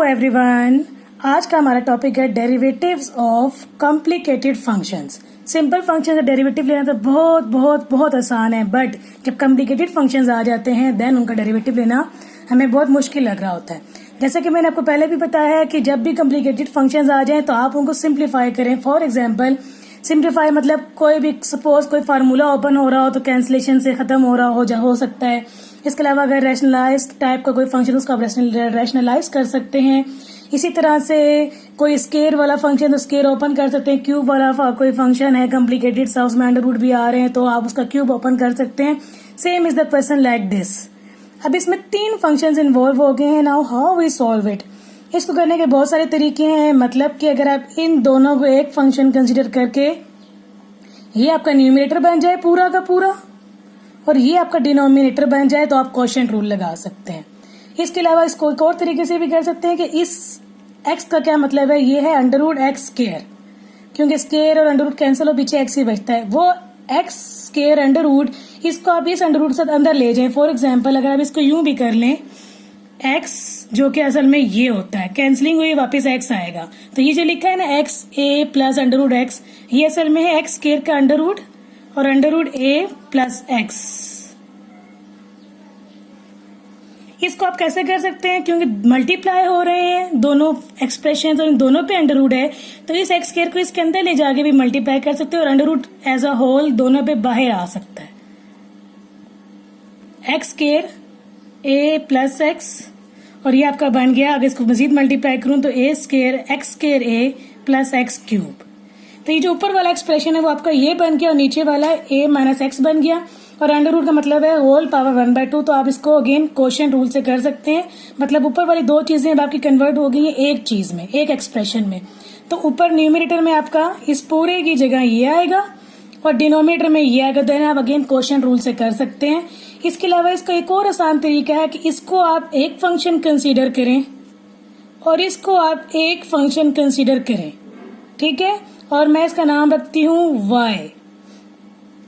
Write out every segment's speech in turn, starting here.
Everyone, आज का हमारा टॉपिक है derivatives of complicated functions. Simple function का डेरिवेटिव लेना तो बहुत बहुत बहुत आसान है, बट जब कॉम्प्लिकेटेड फंक्शंस आ जाते हैं देन उनका डेरिवेटिव लेना हमें बहुत मुश्किल लग रहा होता है। जैसे कि मैंने आपको पहले भी बताया है कि जब भी कॉम्प्लिकेटेड फंक्शंस आ जाएं तो आप उनको सिंप्लीफाई करें। फॉर एग्जांपल, सिंप्लीफाई मतलब कोई भी सपोज कोई फार्मूला ओपन हो रहा हो तो कैंसिलेशन से खत्म हो रहा हो सकता है। इसके अलावा अगर रैशनलाइज टाइप का कोई फंक्शन उसको आप रैशनलाइज कर सकते हैं। इसी तरह से कोई स्केयर वाला फंक्शन तो स्केयर ओपन कर सकते हैं। क्यूब वाला कोई फंक्शन है कॉम्प्लिकेटेड सा, उसमें अंडर रूट भी आ रहे हैं तो आप उसका क्यूब ओपन कर सकते हैं। Same is the question like this. अब इसमें 3 फंक्शंस इन्वॉल्व हो गए हैं। Now how we solve it. इसको करने के बहुत सारे तरीके हैं। मतलब कि अगर आप इन दोनों को एक फंक्शन कंसिडर करके ये आपका न्यूमरेटर बन जाए पूरा का पूरा और ये आपका डिनोमिनेटर बन जाए तो आप क्वोशिएंट रूल लगा सकते हैं। इसके अलावा इसको एक और तरीके से भी कर सकते हैं कि इस x का क्या मतलब है, ये है अंडर रूट एक्स स्केयर, क्योंकि स्केयर और अंडर रूट कैंसिल हो पीछे x ही बचता है। वो x स्केयर अंडर रूट, इसको आप इस अंडर रूट से अंदर ले जाएं। फॉर एग्जाम्पल अगर आप इसको यूं भी कर लें, x जो कि असल में ये होता है, कैंसिलिंग हुई वापस x आएगा, तो ये जो लिखा है ना x a plus under root X, ये असल में है x स्केयर का अंडर रूट और under root a plus X. इसको आप कैसे कर सकते हैं, क्योंकि मल्टीप्लाई हो रहे हैं दोनों एक्सप्रेशन और इन दोनों पे अंडर रूट है, तो इस एक्स स्क्वायर को इसके अंदर ले जाके भी मल्टीप्लाई कर सकते हैं और under root as a whole दोनों पे बाहर आ सकता है। X square A plus X और ये आपका बन गया, अगर इसको मजीद मल्टीप्लाई करूं तो ए square x square A plus x cube. तो ये जो ऊपर वाला एक्सप्रेशन है वो आपका ये बन गया और नीचे वाला ए माइनस एक्स बन गया और अंडर रूट का मतलब है होल पावर 1/2। तो आप इसको अगेन क्वोशिएंट रूल से कर सकते हैं। मतलब ऊपर वाली 2 चीजें अब आपकी कन्वर्ट हो गई हैं एक चीज में, एक एक्सप्रेशन में। तो ऊपर न्यूमरेटर में आपका इस पूरे की जगह ये आएगा और डिनोमिनेटर में ये आएगा, देन आप अगेन क्वोशिएंट रूल से कर सकते हैं। इसके अलावा इसका एक और आसान तरीका है कि इसको आप एक फंक्शन कंसीडर करें और इसको आप एक फंक्शन कंसीडर करें, ठीक है। और मैं इसका नाम रखती हूँ y।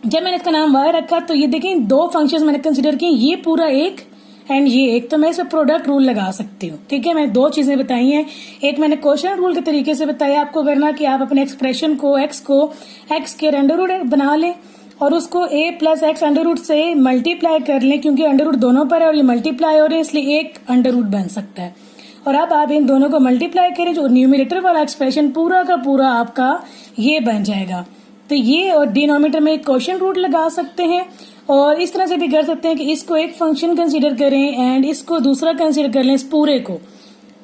जब मैंने इसका नाम y रखा तो ये देखें 2 फंक्शंस मैंने कंसीडर किए, ये पूरा एक एंड ये एक, तो मैं इसमें प्रोडक्ट रूल लगा सकती हूँ, ठीक है। मैंने 2 चीजें बताई हैं। एक मैंने क्वोशिएंट रूल के तरीके से बताया आपको करना कि आप अपने एक्सप्रेशन को x के अंडर रूट बना लें और उसको a plus X under root से मल्टीप्लाई कर लें, क्योंकि अंडर रूट दोनों पर है और ये मल्टीप्लाई हो रहे हैं इसलिए एक अंडर रूट बन सकता है। और अब आप इन दोनों को मल्टीप्लाई करें, जो न्यूमरेटर वाला एक्सप्रेशन पूरा का पूरा आपका ये बन जाएगा। तो ये और डिनोमिनेटर में एक क्वोशिएंट रूट लगा सकते हैं और इस तरह से भी कर सकते हैं कि इसको एक फंक्शन कंसीडर करें एंड इसको दूसरा कंसीडर कर लें, इस पूरे को,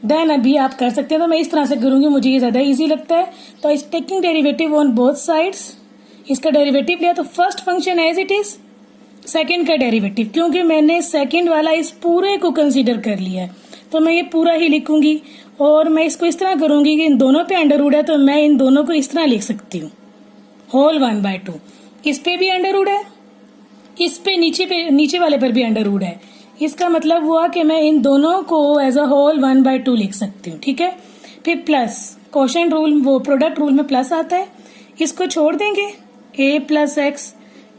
देन अभी आप कर सकते हैं। तो मैं इस तरह से करूंगी, मुझे ये ज्यादा इजी लगता है। तो इस taking derivative on both sides, इसका डेरिवेटिव लिया तो first function as it is, second का डेरिवेटिव, क्योंकि मैंने सेकेंड वाला इस पूरे को कंसीडर कर लिया है तो मैं ये पूरा ही लिखूंगी। और मैं इसको इस तरह करूंगी कि इन दोनों पे अंडर रूट है तो मैं इन दोनों को इस तरह लिख सकती हूँ, होल 1/2। इस पे भी अंडर रूट है, इस पे नीचे वाले पर भी अंडर रूट है। इसका मतलब हुआ कि मैं इन दोनों को एज अ होल 1/2 लिख सकती हूँ, ठीक है। फिर प्लस क्वोशिएंट रूल, वो प्रोडक्ट रूल में प्लस आता है, इसको छोड़ देंगे, a plus x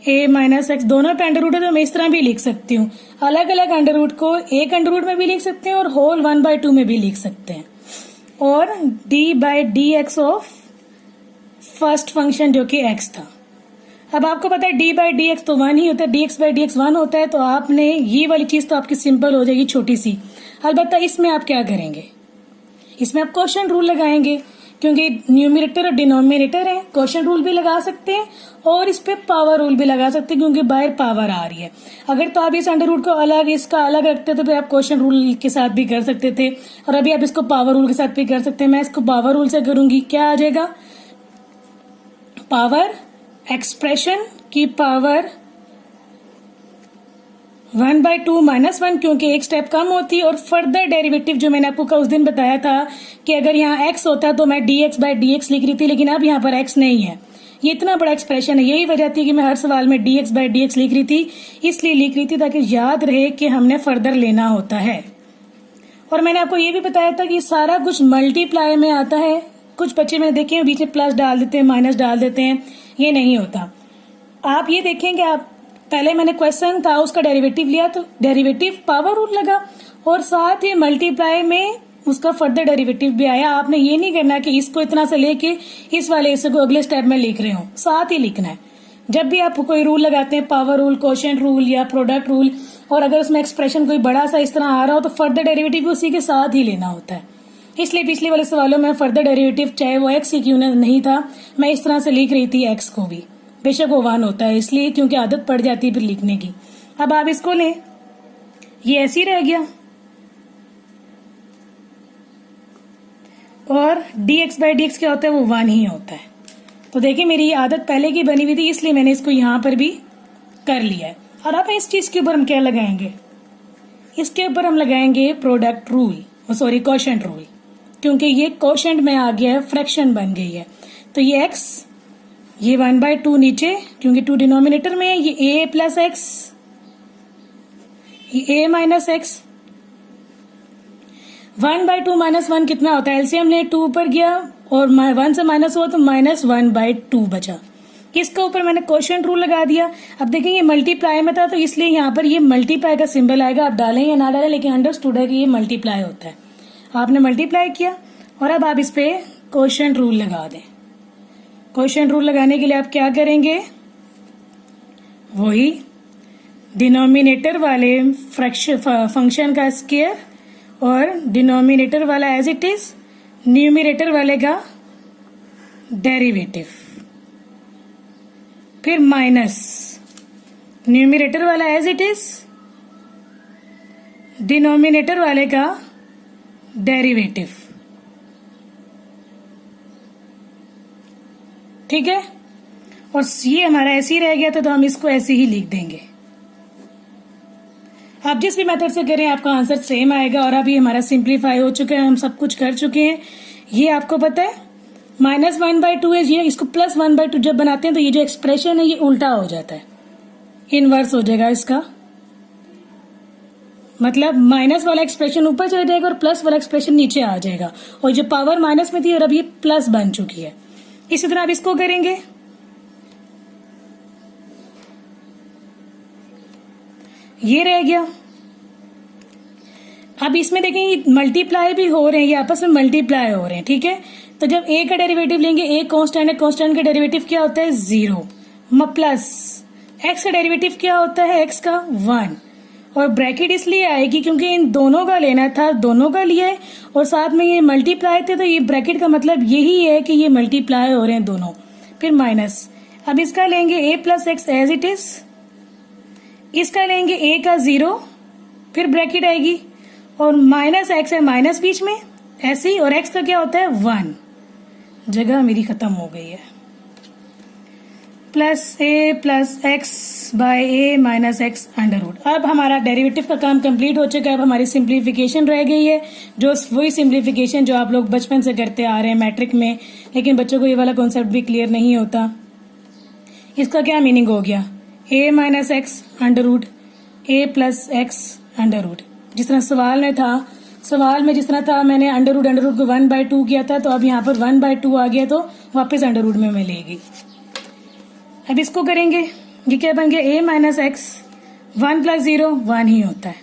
a minus x दोनों पे अंडर रूट है तो मैं इस तरह भी लिख सकती हूँ। अलग अलग अंडर रूट को एक अंडर रूट में भी लिख सकते हैं और होल 1/2 में भी लिख सकते हैं। और d/dx ऑफ फर्स्ट फंक्शन जो कि x था। अब आपको पता है d/dx तो 1 ही होता है, dx/dx 1 होता है, तो आपने ये वाली चीज तो आपकी सिंपल हो जाएगी छोटी सी। अलबत्ता इसमें आप क्या करेंगे, इसमें आप क्वोशिएंट रूल लगाएंगे, क्योंकि न्यूमरेटर और डिनोमिनेटर है, क्वोशिएंट रूल भी लगा सकते हैं और इस पे पावर रूल भी लगा सकते हैं, क्योंकि बाहर पावर आ रही है। अगर तो आप इस अंडर रूट को अलग इसका अलग रखते तो फिर आप क्वोशिएंट रूल के साथ भी कर सकते थे और अभी आप इसको पावर रूल के साथ भी कर सकते हैं। मैं इसको पावर रूल से करूंगी, क्या आ जाएगा, पावर एक्सप्रेशन की पावर 1/2 माइनस 1, क्योंकि एक स्टेप कम होती है। और फर्दर डेरिवेटिव जो मैंने आपको उस दिन बताया था कि अगर यहाँ x होता तो मैं dx/dx लिख रही थी, लेकिन अब यहाँ पर x नहीं है। ये इतना बड़ा एक्सप्रेशन है, यही वजह थी कि मैं हर सवाल में dx/dx लिख रही थी, इसलिए लिख रही थी ताकि याद रहे कि हमने फर्दर लेना होता है। और मैंने आपको ये भी बताया था कि सारा कुछ मल्टीप्लाई में आता है। कुछ बच्चे मैंने देखे हैं बीच में प्लस डाल देते हैं, माइनस डाल देते हैं, ये नहीं होता। आप ये देखेंगे, आप पहले मैंने क्वेश्चन था उसका डेरिवेटिव लिया तो डेरिवेटिव पावर रूल लगा और साथ ही मल्टीप्लाई में उसका फर्दर डेरिवेटिव भी आया। आपने ये नहीं करना कि इसको इतना से लेके इस वाले हिस्से को अगले स्टेप में लिख रहे हो, साथ ही लिखना है। जब भी आप कोई रूल लगाते हैं, पावर रूल, कोशेंट रूल या प्रोडक्ट रूल, और अगर उसमें एक्सप्रेशन कोई बड़ा सा इस तरह आ रहा हो तो फर्दर डेरिवेटिव भी उसी के साथ ही लेना होता है। इसलिए पिछले वाले सवालों में फर्दर डेरिवेटिव चाहे वो एक्स ही क्यों नहीं था, मैं इस तरह से लिख रही थी एक्स को भी, बेशक वो 1 होता है, इसलिए क्योंकि आदत पड़ जाती है फिर लिखने की। अब आप इसको लें, ये ऐसे ही रह गया और dx बाई डी क्या होता है, वो 1 ही होता है। तो देखिए मेरी ये आदत पहले की बनी हुई थी, इसलिए मैंने इसको यहां पर भी कर लिया है। और अब इस चीज के ऊपर हम क्या लगाएंगे, इसके ऊपर हम लगाएंगे product rule, sorry quotient rule, क्योंकि ये कोशेंट में आ गया है, फ्रैक्शन बन गई है। तो ये x, ये 1/2 नीचे, क्योंकि 2 डिनोमिनेटर में है, ये a प्लस एक्स, ये a माइनस एक्स। 1/2 माइनस 1 कितना होता है, एलसीएम ने 2 ऊपर गया और 1 से माइनस हुआ तो -1/2 बचा। इसके ऊपर मैंने कोशेंट रूल लगा दिया। अब देखें ये मल्टीप्लाई में था तो इसलिए यहाँ पर ये मल्टीप्लाई का सिंबल आएगा, आप डालें या ना डालें, लेकिन अंडरस्टूड है कि ये मल्टीप्लाई होता है। आपने मल्टीप्लाई किया और अब आप इस पे कोशेंट रूल लगा दें। कोशेंट रूल लगाने के लिए आप क्या करेंगे, वही डिनोमिनेटर वाले फंक्शन का स्क्वायर और डिनोमिनेटर वाला एज इट इज, न्यूमरेटर वाले का डेरिवेटिव, फिर माइनस न्यूमरेटर वाला एज इट इज, डिनोमिनेटर वाले का डेरिवेटिव। ठीक है, और ये हमारा ऐसे ही रह गया था तो हम इसको ऐसे ही लिख देंगे। आप जिस भी मेथड से करें आपका आंसर सेम आएगा। और अभी हमारा सिंप्लीफाई हो चुका है, हम सब कुछ कर चुके हैं। ये आपको पता है -1/2 है, ये इसको +1/2 जब बनाते हैं तो ये जो एक्सप्रेशन है ये उल्टा हो जाता है, इनवर्स हो जाएगा इसका, मतलब माइनस वाला एक्सप्रेशन ऊपर चला जाएगा और प्लस वाला एक्सप्रेशन नीचे आ जाएगा। और जो पावर माइनस में थी और अब ये प्लस बन चुकी है। इसी तरह आप इसको करेंगे, ये रह गया। अब इसमें देखें ये मल्टीप्लाई भी हो रहे हैं, ये आपस में मल्टीप्लाई हो रहे हैं। ठीक है, तो जब a का डेरिवेटिव लेंगे, a कांस्टेंट है, कांस्टेंट का डेरिवेटिव क्या होता है 0, प्लस x का डेरिवेटिव क्या होता है x का 1, और ब्रैकेट इसलिए आएगी क्योंकि इन दोनों का लेना था, दोनों का लिया है और साथ में ये मल्टीप्लाई थे, तो ये ब्रैकेट का मतलब यही है कि ये मल्टीप्लाई हो रहे हैं दोनों, फिर माइनस। अब इसका लेंगे a plus X as it is, इसका लेंगे a का 0, फिर ब्रैकेट आएगी और माइनस एक्स है माइनस बीच में ऐसे ही, और x का क्या होता है 1, जगह मेरी खत्म हो गई है, plus a plus X by a minus X under root. अब हमारा डेरिवेटिव का काम कंप्लीट हो चुका है। अब हमारी सिंप्लीफिकेशन रह गई है, जो वही सिंप्लीफिकेशन जो आप लोग बचपन से करते आ रहे हैं मैट्रिक में, लेकिन बच्चों को ये वाला कॉन्सेप्ट भी क्लियर नहीं होता। इसका क्या मीनिंग हो गया, a minus X under root a plus X under root. जिस तरह सवाल में था, सवाल में जिस तरह था मैंने अंडर रूट को 1/2 किया था, तो अब यहाँ पर 1/2 आ गया तो वापस अंडर रूट में मैं ले गई। अब इसको करेंगे, ये क्या बन गया a माइनस एक्स, 1 प्लस 0 1 ही होता है,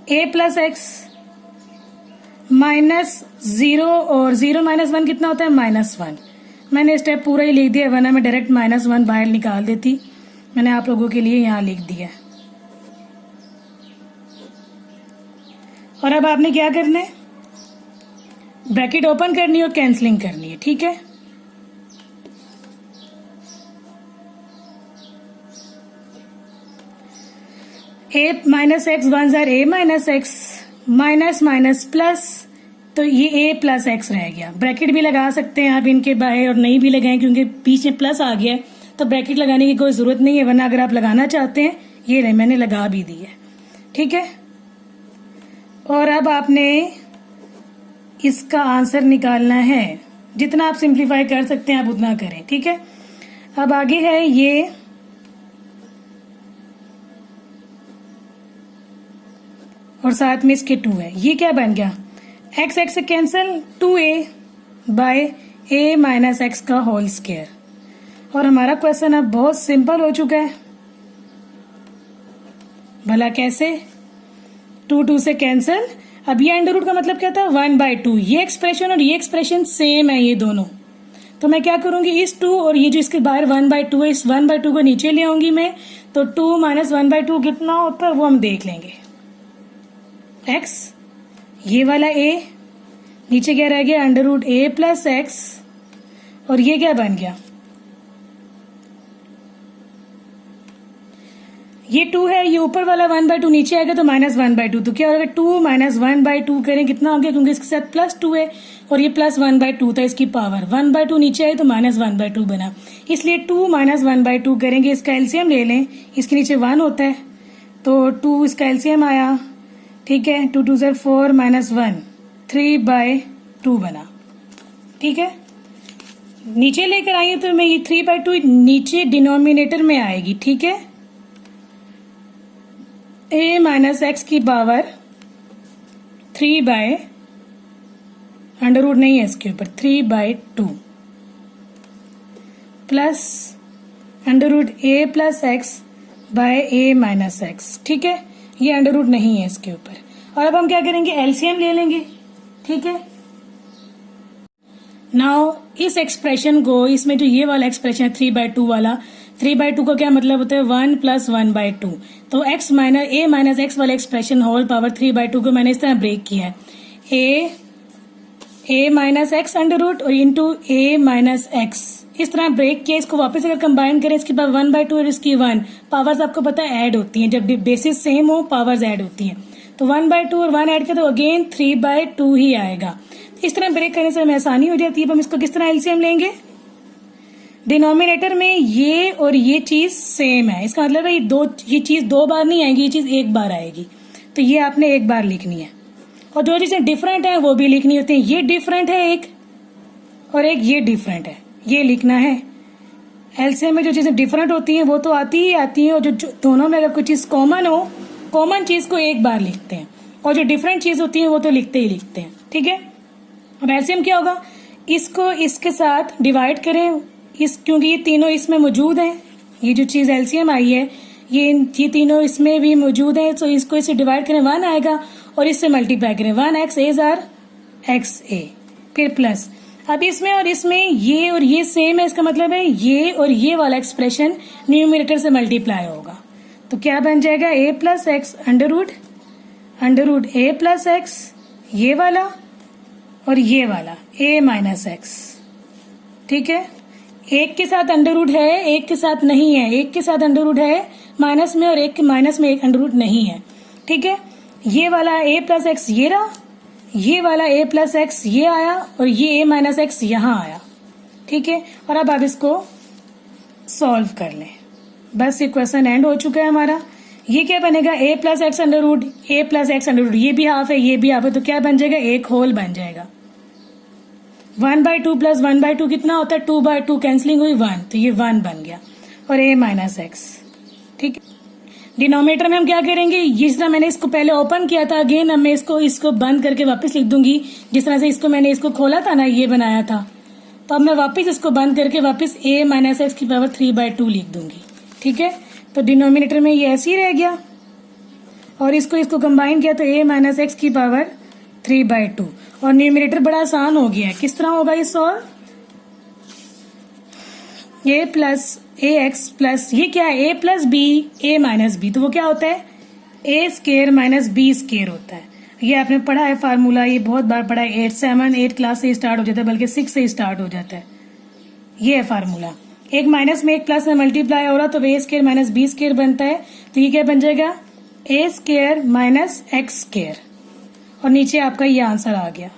a प्लस एक्स माइनस 0 और 0 माइनस 1 कितना होता है -1। मैंने स्टेप पूरा ही लिख दिया, वरना मैं डायरेक्ट -1 बाहर निकाल देती, मैंने आप लोगों के लिए यहाँ लिख दिया। और अब आपने क्या करना है, ब्रैकेट ओपन करनी है और कैंसलिंग करनी है। ठीक है, a minus x 1 jar a minus x minus minus plus, तो ये a प्लस एक्स रह गया। ब्रैकेट भी लगा सकते हैं आप इनके बाहर, और नहीं भी लगाएं क्योंकि बीच में प्लस आ गया है तो ब्रैकेट लगाने की कोई जरूरत नहीं है, वरना अगर आप लगाना चाहते हैं ये रहे, मैंने लगा भी दी है। ठीक है, और अब आपने इसका आंसर निकालना है, जितना आप सिंप्लीफाई कर सकते हैं आप उतना करें। ठीक है, अब आगे है ये और साथ में इसके 2 है, ये क्या बन गया, x x से cancel, 2a by a minus X का होल स्क्वायर। और हमारा क्वेश्चन अब बहुत सिंपल हो चुका है। भला कैसे, 2 2 से कैंसिल, अब ये अंडर रूट का मतलब क्या था, 1/2। ये एक्सप्रेशन और ये एक्सप्रेशन सेम है ये दोनों, तो मैं क्या करूंगी, इस 2 और ये जो इसके बाहर 1/2 है, इस 1/2 को नीचे ले आऊंगी मैं, तो 2 माइनस 1/2 कितना होता है वो हम देख लेंगे। x, ये वाला a, नीचे क्या रह गया, under root a plus X, और ये क्या बन गया, ये 2 है, ये ऊपर वाला 1/2 नीचे आएगा तो -1/2, तो क्या होगा, 2 माइनस 1/2 करें कितना हो गया, क्योंकि इसके साथ +2 है और ये +1/2 था, इसकी पावर 1/2 नीचे आए तो -1/2 बना, इसलिए 2 माइनस 1/2 करेंगे। इसका एलसीएम ले लें, इसके नीचे 1 होता है तो 2 इसका एलसीएम आया, ठीक है, 2 2 4 माइनस 1, 3/2 बना, ठीक है। नीचे लेकर आइए तो मैं ये 3/2 नीचे डिनोमिनेटर में आएगी, ठीक है, a माइनस एक्स की पावर 3 अंडर रूट नहीं है इसके ऊपर, 3/2 plus under root a plus X by a minus X, ठीक है, ये अंडर रूट नहीं है इसके ऊपर। और अब हम क्या करेंगे, एलसीएम ले लेंगे, ठीक है। नाउ इस एक्सप्रेशन को, इसमें जो ये वाला एक्सप्रेशन है 3/2 वाला, 3/2 का क्या मतलब होता है, 1 प्लस 1/2, तो x minus a minus X वाला एक्सप्रेशन होल पावर 3/2 को मैंने इस तरह ब्रेक किया है, a minus X under root और इंटू a माइनस एक्स, इस तरह ब्रेक किया। इसको वापस अगर कंबाइन करें, इसकी पावर 1/2 और इसकी 1, पावर्स आपको पता है ऐड होती हैं, जब बेसिस सेम हो पावर्स ऐड होती हैं, तो 1/2 और 1 ऐड किया तो अगेन 3/2 ही आएगा। इस तरह ब्रेक करने से हमें आसानी हो जाती है। अब हम इसको किस तरह एलसीएम लेंगे, डिनोमिनेटर में ये और ये चीज सेम है, इसका मतलब है ये चीज 2 बार नहीं आएगी, ये चीज 1 बार आएगी, तो ये आपने 1 बार लिखनी है, और जो चीजें डिफरेंट है वो भी लिखनी होती है। ये डिफरेंट है एक, और एक ये डिफरेंट है, ये लिखना है। एलसीएम में जो चीजें डिफरेंट होती हैं वो तो आती ही आती हैं, और जो दोनों में अगर कोई चीज कॉमन हो, कॉमन चीज को 1 बार लिखते हैं, और जो डिफरेंट चीज होती है वो तो लिखते ही लिखते हैं, ठीक है। अब एलसीएम क्या होगा, इसको इसके साथ डिवाइड करें, क्योंकि ये तीनों इसमें मौजूद हैं, ये जो चीज एलसीएम आई है ये तीनों इसमें भी मौजूद है, तो इसको इससे डिवाइड करें 1 आएगा, और इससे मल्टीप्लाई करें 1x a जार xa, फिर प्लस। अब इसमें और इसमें ये और ये सेम है, इसका मतलब है ये और ये वाला एक्सप्रेशन न्यूमरेटर से मल्टीप्लाई होगा, तो क्या बन जाएगा, a plus X under root a plus X, ये वाला और ये वाला a माइनस एक्स, ठीक है। एक के साथ अंडर रूट है, एक के साथ नहीं है, एक के साथ अंडर रूट है माइनस में, और एक के माइनस में एक अंडर रूट नहीं है, ठीक है। ये वाला a प्लस एक्स ये रहा, ये वाला a प्लस एक्स ये आया, और ये a माइनस एक्स यहाँ आया, ठीक है। और अब आप इसको सॉल्व कर लें, बस ये क्वेश्चन एंड हो चुका है हमारा। ये क्या बनेगा, a plus X under root, a plus X under root, ये भी हाफ है ये भी हाफ है, तो क्या बन जाएगा, एक होल बन जाएगा। 1/2 प्लस 1/2 कितना होता है, 2/2 कैंसिलिंग हुई 1, तो ये 1 बन गया, और a माइनस एक्स, ठीक है। डिनोमिनेटर में हम क्या करेंगे, जिस तरह मैंने इसको पहले ओपन किया था, अगेन अब मैं इसको बंद करके वापस लिख दूंगी, जिस तरह से इसको मैंने इसको खोला था ना, ये बनाया था, तो अब मैं वापस इसको बंद करके वापस a माइनस एक्स की पावर 3/2 लिख दूंगी, ठीक है। तो डिनोमिनेटर में ये ऐसे ही रह गया, और इसको कंबाइन किया तो a माइनस एक्स की पावर 3/2, और न्यूमरेटर बड़ा आसान हो गया है। किस तरह होगा ये solve, a plus A X plus, ये क्या है, a plus B a minus B, तो वो क्या होता है, a square minus b square होता है। ये आपने पढ़ा है फार्मूला, ये बहुत बार पढ़ा है, 8 क्लास से स्टार्ट हो जाता है, बल्कि 6 से स्टार्ट हो जाता है। ये है फार्मूला, एक माइनस में एक प्लस में मल्टीप्लाई हो रहा तो a square minus b square बनता है, तो ये क्या बन जाएगा, a square minus x square, और नीचे आपका ये आंसर आ गया।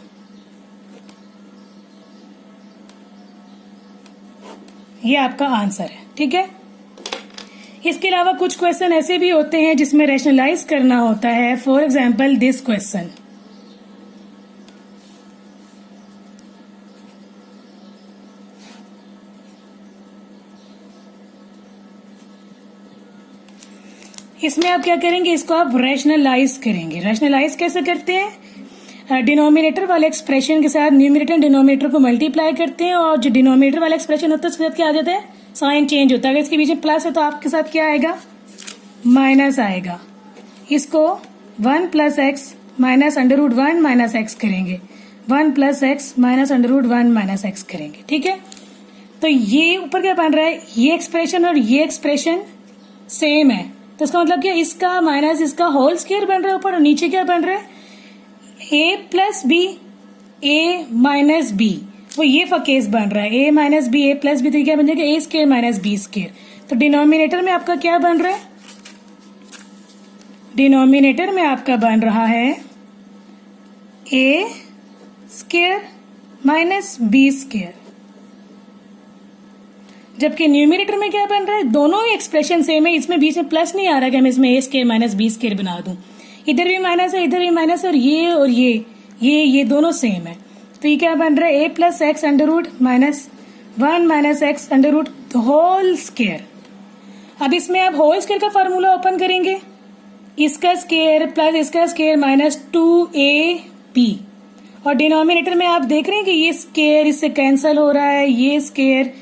ये आपका आंसर है, ठीक है। इसके अलावा कुछ क्वेश्चन ऐसे भी होते हैं जिसमें रैशनलाइज करना होता है। फॉर एग्जाम्पल दिस क्वेश्चन, इसमें आप क्या करेंगे, इसको आप रैशनलाइज करेंगे। रैशनलाइज कैसे करते हैं, डिनोमिनेटर वाले एक्सप्रेशन के साथ न्यूमरेटर डिनोमिनेटर को मल्टीप्लाई करते हैं, और जो डिनोमिनेटर वाला एक्सप्रेशन होता है उसके साथ क्या आ जाता है, साइन चेंज होता है। अगर इसके बीच में प्लस है तो आपके साथ क्या आएगा, माइनस आएगा। इसको 1 plus X minus under root 1 minus X करेंगे, 1 plus X minus under root 1 minus X करेंगे। ठीक है, तो ये ऊपर क्या बन रहा है, ये एक्सप्रेशन और ये एक्सप्रेशन सेम है, तो इसका मतलब क्या, इसका माइनस इसका होल स्क्वायर बन रहा है ऊपर, और नीचे क्या बन रहा है, A plus B, A minus B, वो ये केस बन रहा है, ए माइनस बी, ए प्लस बी, तो क्या बन जाएगा, ए स्क्वायर माइनस बी स्क्वायर। तो डिनोमिनेटर में आपका क्या बन रहा है, डिनोमिनेटर में आपका बन रहा है ए स्क्वायर माइनस बी स्क्वायर, जबकि न्यूमिनेटर में क्या बन रहा है, दोनों ही एक्सप्रेशन सेम है, इसमें बीच में प्लस नहीं आ रहा कि मैं इसमें ए स्क्वायर माइनस बी स्क्वायर बना दूं, इधर भी माइनस है, इधर भी माइनस, और ये दोनों सेम है। तो ये क्या बन रहा है, A plus X under root minus 1 minus X under root whole square. अब इसमें आप होल स्क्वायर का फॉर्मूला ओपन करेंगे, इसका स्क्वायर प्लस इसका स्क्वायर माइनस 2ab, और डिनोमिनेटर में आप देख रहे हैं कि ये स्क्वायर इससे कैंसिल हो रहा है, ये स्क्वायर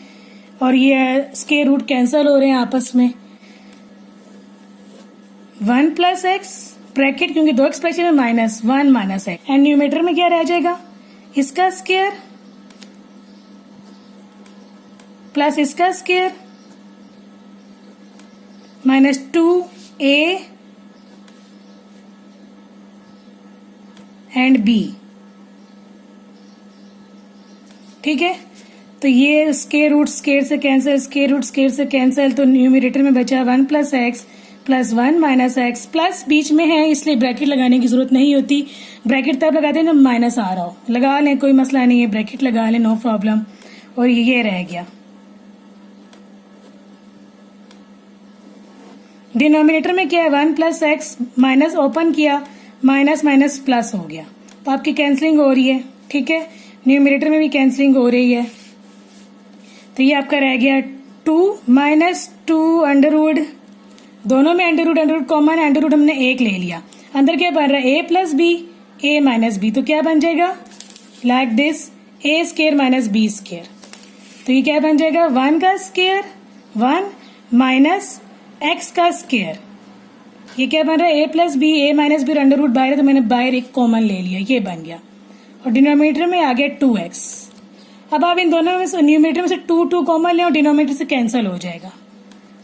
और ये स्क्वायर रूट कैंसिल हो रहे हैं आपस में, 1 प्लस एक्स ब्रैकेट, क्योंकि दो एक्सप्रेशन है, minus 1 minus x, and numerator में क्या रह जाएगा, इसका स्क्वायर प्लस इसका square minus 2a and b। ठीक है, तो ये स्क्वायर रूट स्क्वायर से कैंसिल, स्क्वायर रूट स्क्वायर से कैंसिल, तो न्यूमिनेटर में बचा 1 plus x plus 1 minus x, plus बीच में है इसलिए ब्रैकेट लगाने की जरूरत नहीं होती, ब्रैकेट तब लगाते हैं जब माइनस आ रहा हो, लगा लें कोई मसला नहीं है, ब्रैकेट लगा लें नो प्रॉब्लम। और ये रह गया, डिनोमिनेटर में क्या है, 1 प्लस एक्स माइनस ओपन किया, माइनस माइनस प्लस हो गया, तो आपकी कैंसलिंग हो रही है। ठीक है, न्यूमिनेटर में भी कैंसलिंग हो रही है, तो ये आपका रह गया 2 माइनस 2 अंडर रूट, दोनों में under root common, under root हमने एक ले लिया, अंदर क्या बन रहा है, A plus B, A minus B, तो क्या बन जाएगा, like this, A square minus B square, तो ये क्या बन जाएगा, 1 का स्क्वायर 1 माइनस एक्स का स्क्वायर, ये क्या बन रहा है, A plus B, A minus B, under root बाहर है तो मैंने बाहर एक कॉमन ले लिया, ये बन गया, और डिनोमिनेटर में आ गया 2x। अब आप इन दोनों में से न्यूमिनेटर में से 2 कॉमन लें और डिनोमिनेटर से कैंसिल हो जाएगा,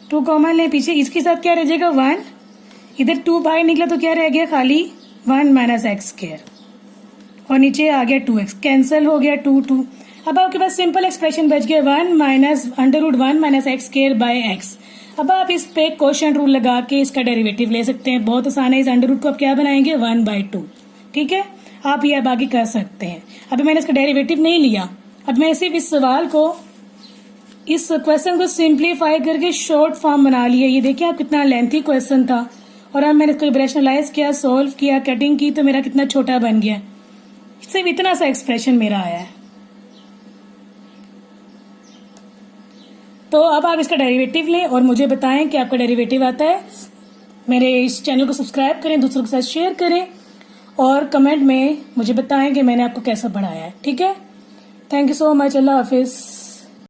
2 कॉमन लें पीछे, इसके साथ क्या रह जाएगा 1, इधर 2 बाहर निकला तो क्या रह गया, खाली 1 माइनस एक्स स्क्वायर, और नीचे आ गया 2x, कैंसिल हो गया 2। अब आपके पास सिंपल एक्सप्रेशन बच गया 1 minus under root 1 minus x square by x. अब आप इस पे क्वोशिएंट रूल लगा के इसका डेरिवेटिव ले सकते हैं, बहुत आसान है, इस अंडर रूट को आप क्या बनाएंगे, 1/2। ठीक है, आप ये अब आगे कर सकते हैं, अभी मैंने इसका डेरिवेटिव नहीं लिया, अब मैं सिर्फ इस सवाल को, इस क्वेश्चन को सिंप्लीफाई करके शॉर्ट फॉर्म बना लिया। ये देखिए आप कितना लेंथी क्वेश्चन था, और अब मैंने इसको रैशनलाइज किया, सोल्व किया, कटिंग की, तो मेरा कितना छोटा बन गया, सिर्फ इतना सा एक्सप्रेशन मेरा आया है। तो अब आप इसका डेरिवेटिव लें और मुझे बताएं कि आपका डेरिवेटिव आता है। मेरे इस चैनल को सब्सक्राइब करें, दूसरों के साथ शेयर करें, और कमेंट में मुझे बताएं कि मैंने आपको कैसा पढ़ाया है। ठीक है, thank you so much, Allah Hafiz.